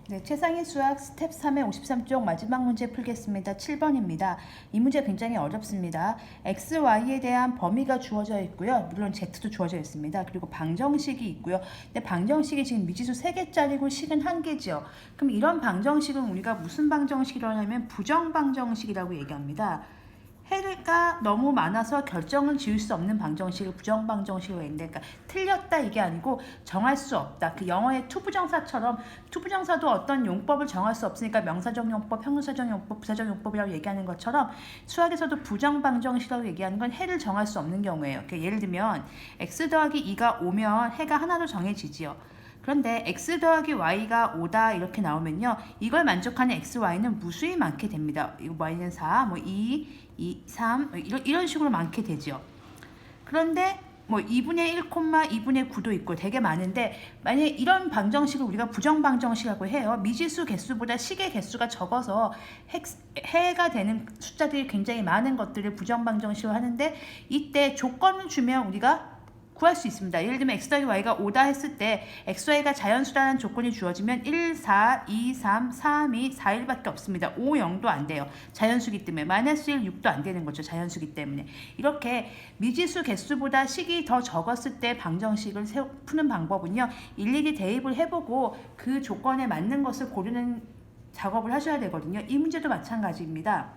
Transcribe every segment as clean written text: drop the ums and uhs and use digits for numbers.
네, 최상위 수학 스텝 3의 53쪽 마지막 문제 풀겠습니다. 7번입니다. 이 문제 굉장히 어렵습니다. x, y에 대한 범위가 주어져 있고요. 물론 z도 주어져 있습니다. 그리고 방정식이 있고요. 근데 방정식이 지금 미지수 3개짜리고 식은 1개죠. 그럼 이런 방정식은 우리가 무슨 방정식이라고 하냐면 부정방정식이라고 얘기합니다. 해가 너무 많아서 결정을 지을 수 없는 방정식을 부정방정식으로 했는데, 그러니까 틀렸다 이게 아니고 정할 수 없다. 그 영어의 투부정사처럼 투부정사도 어떤 용법을 정할 수 없으니까 명사적 용법, 형용사적 용법, 부사적 용법이라고 얘기하는 것처럼 수학에서도 부정방정식이라고 얘기하는 건 해를 정할 수 없는 경우예요. 그러니까 예를 들면 x 더하기 2가 5면 해가 하나로 정해지지요. 그런데 x 더하기 y가 5다 이렇게 나오면요, 이걸 만족하는 x, y는 무수히 많게 됩니다. 이거 y는 4, 뭐 2, 3 이런 식으로 많게 되죠. 그런데 뭐 2분의 1, 2분의 9도 있고 되게 많은데, 만약에 이런 방정식을 우리가 부정방정식이라고 해요. 미지수 개수보다 식의 개수가 적어서 해가 되는 숫자들이 굉장히 많은 것들을 부정방정식으로 하는데, 이때 조건을 주면 우리가 구할 수 있습니다. 예를 들면 x 더하기 y가 5다 했을 때 x, y가 자연수라는 조건이 주어지면 1, 4, 2, 3, 3, 2, 4, 1밖에 없습니다. 5, 0도 안 돼요. 자연수기 때문에. 마이너스 1, 6도 안 되는 거죠. 자연수기 때문에. 이렇게 미지수 개수보다 식이 더 적었을 때 방정식을 푸는 방법은요, 일일이 대입을 해보고 그 조건에 맞는 것을 고르는 작업을 하셔야 되거든요. 이 문제도 마찬가지입니다.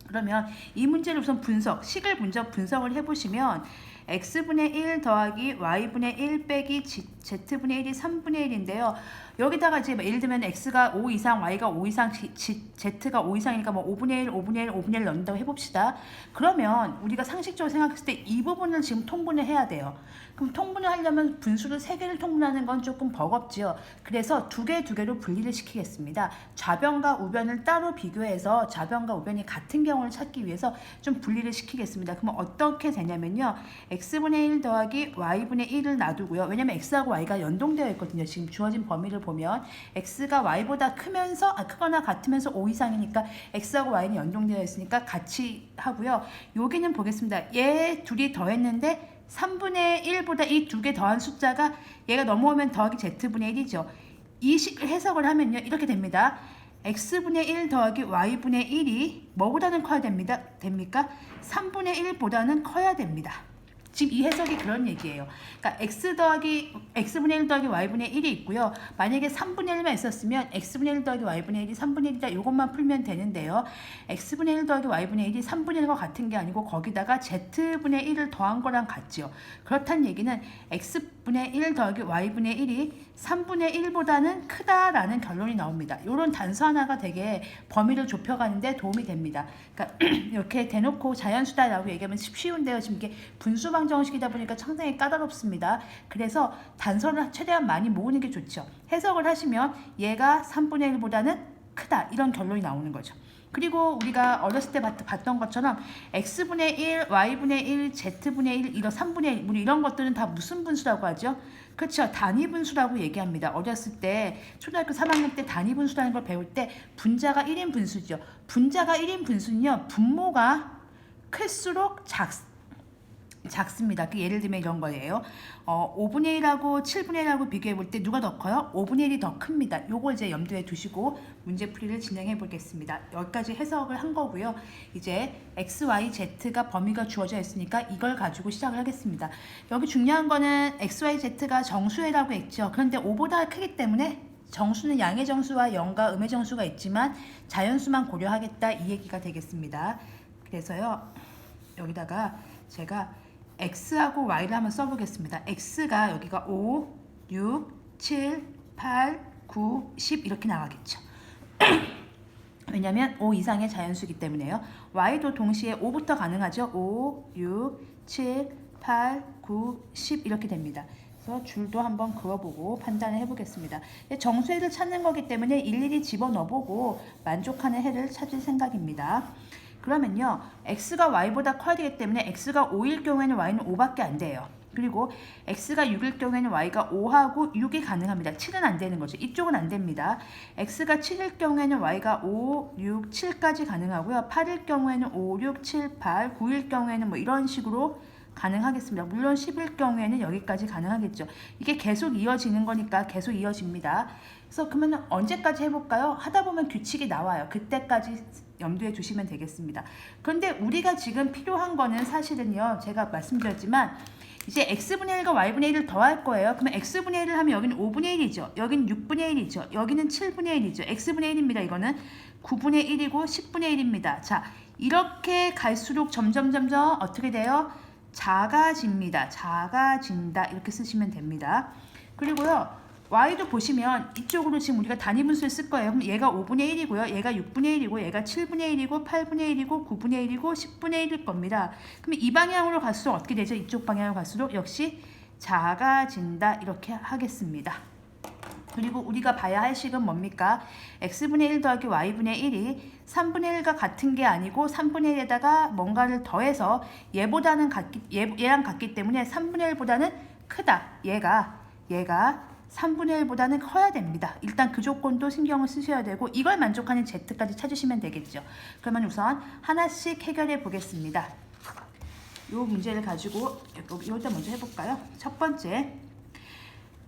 그러면 이 문제를 우선 식을 먼저 분석을 해보시면 x분의 1 더하기 y분의 1 빼기 z분의 1이 3분의 1인데요. 여기다가 이제 예를 들면 x가 5 이상, y가 5 이상, z가 5 이상이니까 뭐 5분의 1, 5분의 1, 5분의 1 넣는다고 해봅시다. 그러면 우리가 상식적으로 생각했을 때 이 부분을 지금 통분을 해야 돼요. 그럼 통분을 하려면 분수를 3개를 통분하는 건 조금 버겁지요. 그래서 두 개로 분리를 시키겠습니다. 좌변과 우변을 따로 비교해서 좌변과 우변이 같은 경우를 찾기 위해서 좀 분리를 시키겠습니다. 그러면 어떻게 되냐면요, x분의 1 더하기 y분의 1을 놔두고요. 왜냐면 x하고 y가 연동되어 있거든요. 지금 주어진 범위를 보면 x가 y보다 크거나 같으면서 5 이상이니까 x하고 y는 연동되어 있으니까 같이 하고요. 여기는 보겠습니다. 얘 둘이 더했는데 3분의 1보다 이 두 개 더한 숫자가 얘가 넘어오면 더하기 z분의 1이죠. 이 식을 해석을 하면요, 이렇게 됩니다. x분의 1 더하기 y분의 1이 뭐보다는 커야 됩니까? 3분의 1보다는 커야 됩니다. 지금 이 해석이 그런 얘기예요. 그러니까 x분의 1 더하기 y분의 1이 있고요. 만약에 3분의 1만 있었으면 x분의 1 더하기 y분의 1이 3분의 1이다. 이것만 풀면 되는데요. x분의 1 더하기 y분의 1이 3분의 1과 같은 게 아니고 거기다가 z분의 1을 더한 거랑 같죠. 그렇다는 얘기는 x분의 1 더하기 y분의 1이 3분의 1보다는 크다라는 결론이 나옵니다. 이런 단서 하나가 되게 범위를 좁혀가는데 도움이 됩니다. 그러니까 이렇게 대놓고 자연수다라고 얘기하면 쉬운데요. 지금 이게 분수방정식이다 보니까 상당히 까다롭습니다. 그래서 단서를 최대한 많이 모으는 게 좋죠. 해석을 하시면 얘가 3분의 1보다는 크다, 이런 결론이 나오는 거죠. 그리고 우리가 어렸을 때 봤던 것처럼 x분의 1, y분의 1, z분의 1, 이런 3분의 1, 이런 것들은 다 무슨 분수라고 하죠? 그렇죠. 단위분수라고 얘기합니다. 어렸을 때 초등학교 3학년 때 단위분수라는 걸 배울 때 분자가 1인 분수죠. 분자가 1인 분수는요, 분모가 클수록 작습니다. 그 예를 들면 이런 거예요. 5분의 1하고 7분의 1하고 비교해 볼 때 누가 더 커요? 5분의 1이 더 큽니다. 요걸 이제 염두에 두시고 문제풀이를 진행해 보겠습니다. 여기까지 해석을 한 거고요. 이제 x, y, z가 범위가 주어져 있으니까 이걸 가지고 시작을 하겠습니다. 여기 중요한 거는 x, y, z가 정수회라고 했죠. 그런데 5보다 크기 때문에 정수는 양의 정수와 0과 음의 정수가 있지만 자연수만 고려하겠다, 이 얘기가 되겠습니다. 그래서요, 여기다가 제가 x하고 y를 한번 써보겠습니다. x가 여기가 5, 6, 7, 8, 9, 10 이렇게 나가겠죠. 왜냐면 5 이상의 자연수이기 때문에요. y도 동시에 5부터 가능하죠. 5, 6, 7, 8, 9, 10 이렇게 됩니다. 그래서 줄도 한번 그어보고 판단을 해보겠습니다. 정수해를 찾는 거기 때문에 일일이 집어넣어보고 만족하는 해를 찾을 생각입니다. 그러면요, x가 y보다 커야 되기 때문에 x가 5일 경우에는 y는 5밖에 안 돼요. 그리고 x가 6일 경우에는 y가 5하고 6이 가능합니다. 7은 안 되는 거죠. 이쪽은 안 됩니다. x가 7일 경우에는 y가 5, 6, 7까지 가능하고요. 8일 경우에는 5, 6, 7, 8, 9일 경우에는 뭐 이런 식으로 가능하겠습니다. 물론 10일 경우에는 여기까지 가능하겠죠. 이게 계속 이어지는 거니까 계속 이어집니다. 그래서 그러면 언제까지 해볼까요? 하다 보면 규칙이 나와요. 그때까지 염두에 두시면 되겠습니다. 그런데 우리가 지금 필요한 거는 사실은요, 제가 말씀드렸지만 이제 x분의 1과 y분의 1을 더할 거예요. 그러면 x분의 1을 하면 여기는 5분의 1이죠. 여기는 6분의 1이죠. 여기는 7분의 1이죠. x분의 1입니다. 이거는 9분의 1이고 10분의 1입니다. 자, 이렇게 갈수록 점점 어떻게 돼요? 작아집니다. 작아진다. 이렇게 쓰시면 됩니다. 그리고요, y도 보시면 이쪽으로 지금 우리가 단위분수를 쓸 거예요. 그럼 얘가 5분의 1이고요. 얘가 6분의 1이고 얘가 7분의 1이고 8분의 1이고 9분의 1이고 10분의 1일 겁니다. 그럼 이 방향으로 갈수록 어떻게 되죠? 이쪽 방향으로 갈수록 역시 작아진다. 이렇게 하겠습니다. 그리고 우리가 봐야 할 식은 뭡니까? x분의 1 더하기 y분의 1이 3분의 1과 같은 게 아니고 3분의 1에다가 뭔가를 더해서 얘랑 같기 때문에 3분의 1보다는 크다. 얘가 3분의 1보다는 커야 됩니다. 일단 그 조건도 신경을 쓰셔야 되고 이걸 만족하는 z까지 찾으시면 되겠죠. 그러면 우선 하나씩 해결해 보겠습니다. 이 문제를 가지고 이것도 먼저 해볼까요? 첫 번째,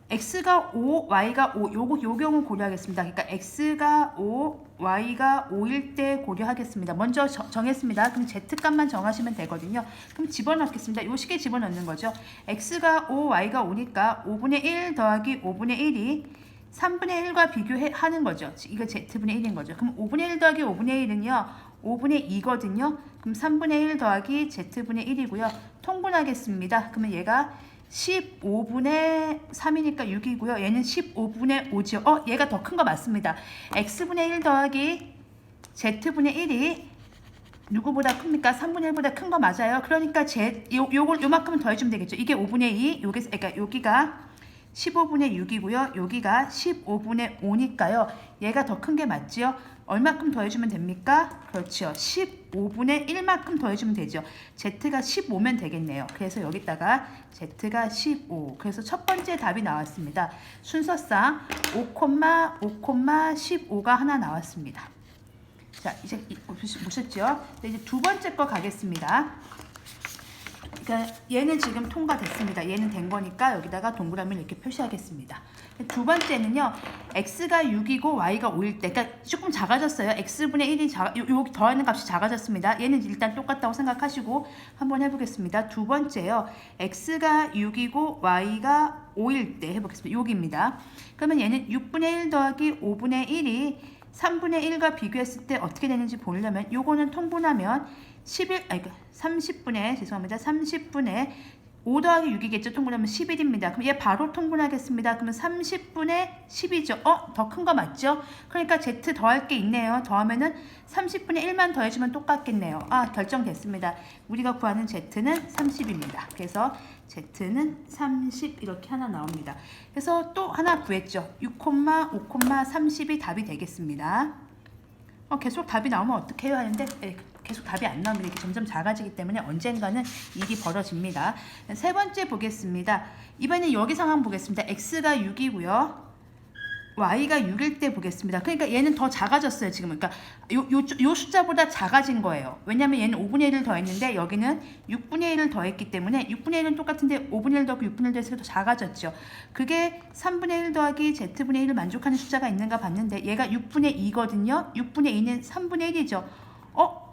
x가 5, y가 5, 요 경우 고려하겠습니다. 그러니까 x가 5, y가 5일 때 고려하겠습니다. 먼저 정했습니다. 그럼 z값만 정하시면 되거든요. 그럼 집어넣겠습니다. 요 식에 집어넣는 거죠. x가 5, y가 5니까 5분의 1 더하기 5분의 1이 3분의 1과 비교하는 거죠. 이거 z분의 1인 거죠. 그럼 5분의 1 더하기 5분의 1은요. 5분의 2거든요. 그럼 3분의 1 더하기 z분의 1이고요. 통분하겠습니다. 그러면 얘가 15분의 3이니까 6이고요. 얘는 15분의 5죠. 얘가 더 큰 거 맞습니다. x분의 1 더하기 z분의 1이 누구보다 큽니까? 3분의 1보다 큰 거 맞아요. 그러니까 요만큼은 더해주면 되겠죠. 이게 5분의 2, 그러니까 여기가 15분의 6이고요. 여기가 15분의 5니까요. 얘가 더 큰 게 맞지요? 얼마큼 더해주면 됩니까? 그렇죠. 15분의 1만큼 더해주면 되죠. z가 15면 되겠네요. 그래서 여기다가 z가 15. 그래서 첫 번째 답이 나왔습니다. 순서상 5, 15가 하나 나왔습니다. 자, 이제 보셨죠? 이제 두 번째 거 가겠습니다. 그러니까 얘는 지금 통과됐습니다. 얘는 된 거니까 여기다가 동그라미를 이렇게 표시하겠습니다. 두 번째는요, x가 6이고 y가 5일 때, 그러니까 조금 작아졌어요. x분의 1이 여기 더하는 값이 작아졌습니다. 얘는 일단 똑같다고 생각하시고 한번 해보겠습니다. 두 번째요, x가 6이고 y가 5일 때 해보겠습니다. 여기입니다. 그러면 얘는 6분의 1 더하기 5분의 1이 3분의 1과 비교했을 때 어떻게 되는지 보려면 요거는 통분하면 30분의 5 더하기 6이겠죠. 통분하면 11입니다. 그럼 얘 바로 통분하겠습니다. 그러면 30분의 10이죠. 더 큰 거 맞죠? 그러니까 z 더할 게 있네요. 더하면은 30분의 1만 더해주면 똑같겠네요. 결정됐습니다. 우리가 구하는 z는 30입니다. 그래서 z는 30 이렇게 하나 나옵니다. 그래서 또 하나 구했죠. 6, 5, 30이 답이 되겠습니다. 계속 답이 나오면 어떻게 해요 하는데 계속 답이 안 나오면 이렇게 점점 작아지기 때문에 언젠가는 일이 벌어집니다. 세 번째 보겠습니다. 이번엔 여기 상황 보겠습니다. x가 6이고요. y가 6일 때 보겠습니다. 그러니까 얘는 더 작아졌어요. 지금 그러니까 요 숫자보다 작아진 거예요. 왜냐하면 얘는 5분의 1을 더했는데 여기는 6분의 1을 더했기 때문에 6분의 1은 똑같은데 5분의 1 더하고 6분의 1 더해서 더 작아졌죠. 그게 3분의 1 더하기 z분의 1을 만족하는 숫자가 있는가 봤는데 얘가 6분의 2거든요. 6분의 2는 3분의 1이죠.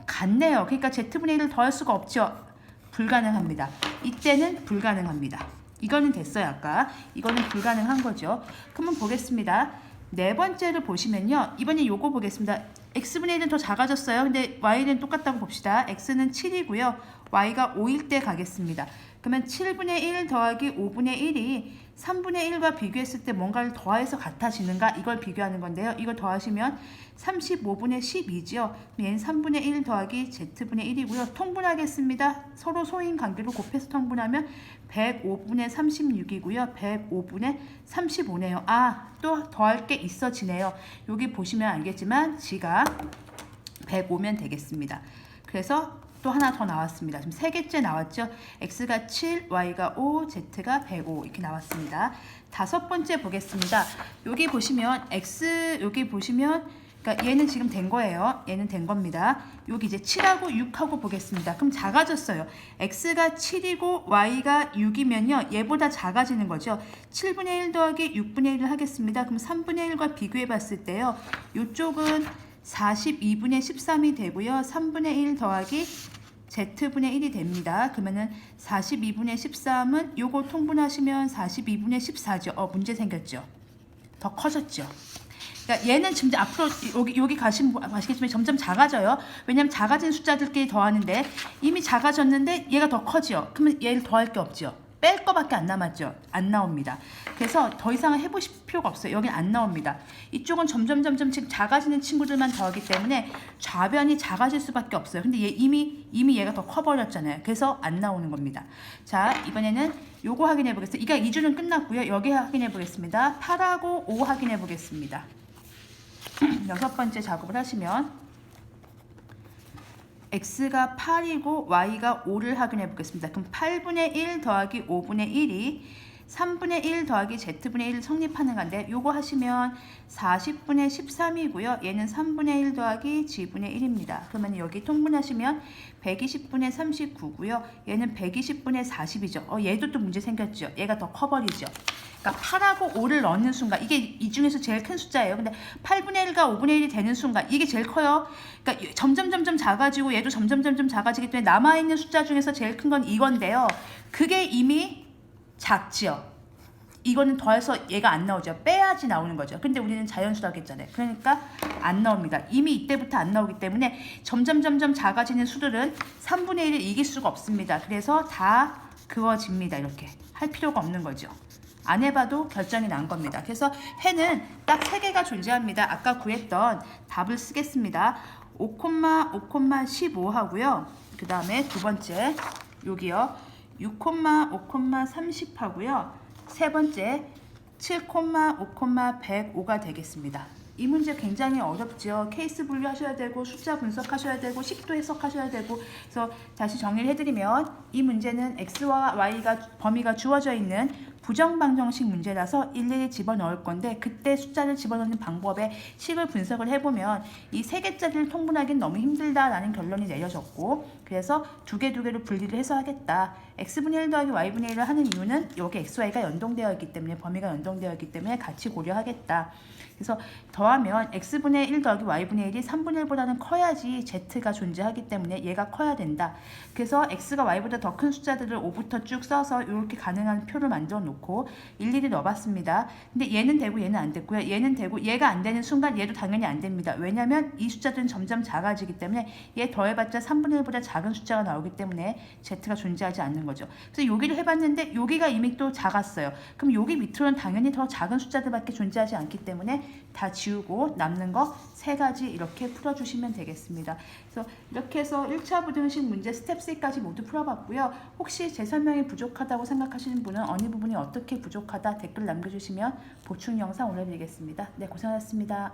같네요. 그러니까 z분의 1을 더할 수가 없죠. 불가능합니다. 이때는 불가능합니다. 이거는 됐어요. 아까 이거는 불가능한 거죠. 그러면 보겠습니다. 네 번째를 보시면요, 이번에 요거 보겠습니다. x분의 1은 더 작아졌어요. 근데 y는 똑같다고 봅시다. x는 7이고요 y가 5일 때 가겠습니다. 그러면 7분의 1 더하기 5분의 1이 3분의 1과 비교했을 때 뭔가를 더해서 같아지는가, 이걸 비교하는 건데요. 이걸 더하시면 35분의 12죠. 얘는 3분의 1 더하기 z분의 1이고요. 통분하겠습니다. 서로 소인 관계로 곱해서 통분하면 105분의 36이고요. 105분의 35네요. 또 더할 게 있어지네요. 여기 보시면 알겠지만 g가 105면 되겠습니다. 그래서 또 하나 더 나왔습니다. 지금 세 개째 나왔죠. x가 7, y가 5, z가 105 이렇게 나왔습니다. 다섯 번째 보겠습니다. 여기 보시면 그러니까 얘는 지금 된 거예요. 얘는 된 겁니다. 여기 이제 7하고 6하고 보겠습니다. 그럼 작아졌어요. x가 7이고 y가 6이면요. 얘보다 작아지는 거죠. 7분의 1 더하기 6분의 1을 하겠습니다. 그럼 3분의 1과 비교해 봤을 때요. 이쪽은 42분의 13이 되고요. 3분의 1 더하기 z분의 1이 됩니다. 그러면은 42분의 13은 요거 통분하시면 42분의 14죠. 문제 생겼죠. 더 커졌죠. 그러니까 얘는 지금 앞으로 여기 가시면 아시겠지만 점점 작아져요. 왜냐면 작아진 숫자들끼리 더하는데 이미 작아졌는데 얘가 더 커지요. 그러면 얘를 더할 게 없죠. 뺄 거밖에 안 남았죠. 안 나옵니다. 그래서 더 이상 해보실 필요가 없어요. 여긴 안 나옵니다. 이쪽은 점점 지금 작아지는 친구들만 더하기 때문에 좌변이 작아질 수밖에 없어요. 근데 얘 이미 얘가 더 커버렸잖아요. 그래서 안 나오는 겁니다. 자, 이번에는 요거 확인해 보겠습니다. 이게 2주는 끝났고요. 여기 확인해 보겠습니다. 8하고 5 확인해 보겠습니다. 6번째 작업을 하시면 x가 8이고 y가 5를 확인해 보겠습니다. 그럼 8분의 1 더하기 5분의 1이 3분의 1 더하기 z분의 1을 성립하는 건데 요거 하시면 40분의 13이고요. 얘는 3분의 1 더하기 g분의 1입니다. 그러면 여기 통분하시면 120분의 39고요. 얘는 120분의 40이죠. 얘도 또 문제 생겼죠. 얘가 더 커버리죠. 그러니까 8하고 5를 넣는 순간 이게 이 중에서 제일 큰 숫자예요. 근데 8분의 1과 5분의 1이 되는 순간 이게 제일 커요. 그러니까 점점 작아지고 얘도 점점 작아지기 때문에 남아있는 숫자 중에서 제일 큰 건 이건데요. 그게 이미 작지요. 이거는 더해서 얘가 안 나오죠. 빼야지 나오는 거죠. 근데 우리는 자연수라고 했잖아요. 그러니까 안 나옵니다. 이미 이때부터 안 나오기 때문에 점점 작아지는 수들은 3분의 1을 이길 수가 없습니다. 그래서 다 그어집니다. 이렇게 할 필요가 없는 거죠. 안 해봐도 결정이 난 겁니다. 그래서 해는 딱 3개가 존재합니다. 아까 구했던 답을 쓰겠습니다. 5,5,15 하고요. 그 다음에 두 번째 여기요. 6,5,30 하고요. 세 번째 7,5,105가 되겠습니다. 이 문제 굉장히 어렵죠. 케이스 분류하셔야 되고 숫자 분석하셔야 되고 식도 해석하셔야 되고. 그래서 다시 정리를 해드리면 이 문제는 x와 y가 범위가 주어져 있는 부정방정식 문제라서 일일이 집어넣을 건데 그때 숫자를 집어넣는 방법에 식을 분석을 해보면 이 3개짜리를 통분하기는 너무 힘들다라는 결론이 내려졌고 그래서 두 개로 분리를 해서 하겠다. x분의 1 더하기 y분의 1을 하는 이유는 여기 x, y가 연동되어 있기 때문에 범위가 연동되어 있기 때문에 같이 고려하겠다. 그래서 더하면 x분의 1 더하기 y분의 1이 3분의 1보다는 커야지 z가 존재하기 때문에 얘가 커야 된다. 그래서 x가 y보다 더 큰 숫자들을 5부터 쭉 써서 이렇게 가능한 표를 만들어 놓고 일일이 넣어봤습니다. 근데 얘는 되고 얘는 안 됐고요. 얘는 되고 얘가 안 되는 순간 얘도 당연히 안 됩니다. 왜냐면 이 숫자들은 점점 작아지기 때문에 얘 더해봤자 3분의 1보다 작은 숫자가 나오기 때문에 z가 존재하지 않는 거죠. 그래서 여기를 해봤는데 여기가 이미 또 작았어요. 그럼 여기 밑으로는 당연히 더 작은 숫자들밖에 존재하지 않기 때문에 다 지우고 남는 거 3가지 이렇게 풀어주시면 되겠습니다. 그래서 이렇게 해서 1차 부등식 문제 스텝 3까지 모두 풀어봤고요. 혹시 제 설명이 부족하다고 생각하시는 분은 어느 부분이 어떻게 부족하다 댓글 남겨주시면 보충 영상 올려드리겠습니다. 네, 고생하셨습니다.